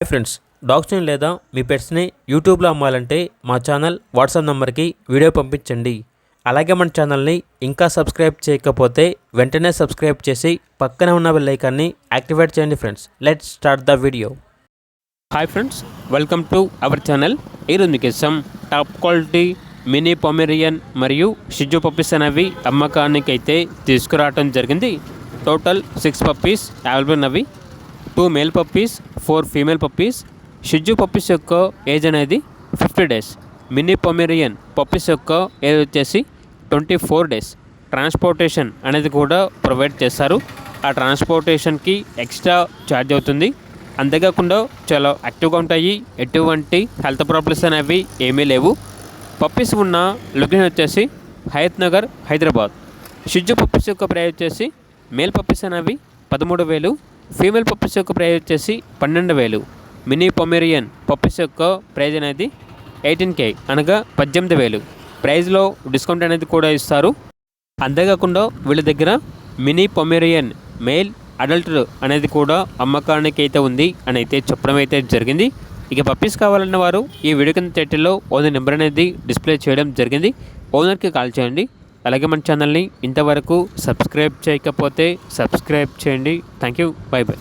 Hi friends, డాగ్స్ని లేదా మీ పెట్స్ని యూట్యూబ్లో అమ్మాలంటే మా ఛానల్ వాట్సాప్ నెంబర్కి వీడియో పంపించండి. అలాగే మన ఛానల్ని ఇంకా సబ్స్క్రైబ్ చేయకపోతే వెంటనే సబ్స్క్రైబ్ చేసి పక్కనే ఉన్న బెల్ ఐకాన్ని యాక్టివేట్ చేయండి. Friends, let's start the video. Hi friends, welcome to our channel. ఈరోజు మీకోసం టాప్ క్వాలిటీ మినీ పొమేరియన్ మరియు షిజు పప్పీస్ అనేవి అమ్మకానికి అయితే తీసుకురావడం జరిగింది. టోటల్ 6 పప్పీస్ అవైలబుల్ ఉన్నవి. 2 మేల్ పప్పీస్, 4 ఫీమేల్ పప్పీస్. షిజు పప్పీస్ యొక్క ఏజ్ అనేది 50 డేస్. మినీ పొమేరియన్ పప్పీస్ యొక్క ఏజ్ వచ్చేసి 24 డేస్. ట్రాన్స్పోర్టేషన్ అనేది కూడా ప్రొవైడ్ చేస్తారు. ఆ ట్రాన్స్పోర్టేషన్కి ఎక్స్ట్రా ఛార్జ్ అవుతుంది. అంతేకాకుండా చాలా యాక్టివ్గా ఉంటాయి. ఎటువంటి హెల్త్ ప్రాబ్లమ్స్ అనేవి ఏమీ లేవు. పప్పీస్ ఉన్న లొకేషన్ వచ్చేసి హయత్ నగర్, హైదరాబాద్. షిజు పప్పీస్ యొక్క ప్రైస్ వచ్చేసి మేల్ పప్పీస్ అనేవి 13,000, ఫీమేల్ పప్పీస్ యొక్క ప్రైస్ వచ్చేసి 12,000. మినీ పొమేరియన్ పప్పీస్ యొక్క ప్రైజ్ అనేది 18K అనగా 18,000. ప్రైజ్లో డిస్కౌంట్ అనేది కూడా ఇస్తారు. అంతేకాకుండా వీళ్ళ దగ్గర మినీ పొమేరియన్ మేల్ అడల్ట్ అనేది కూడా అమ్మకానికి అయితే ఉంది అని అయితే చెప్పడం అయితే జరిగింది. ఇక పప్పీస్ కావాలన్న వారు ఈ వీడియో కింద టైటిల్లో ఓనర్ నెంబర్ అనేది డిస్ప్లే చేయడం జరిగింది. ఓనర్కి కాల్ చేయండి. అలాగే మన ఛానల్ని ఇంతవరకు సబ్స్క్రైబ్ చేయకపోతే సబ్స్క్రైబ్ చేయండి. Thank you. By by.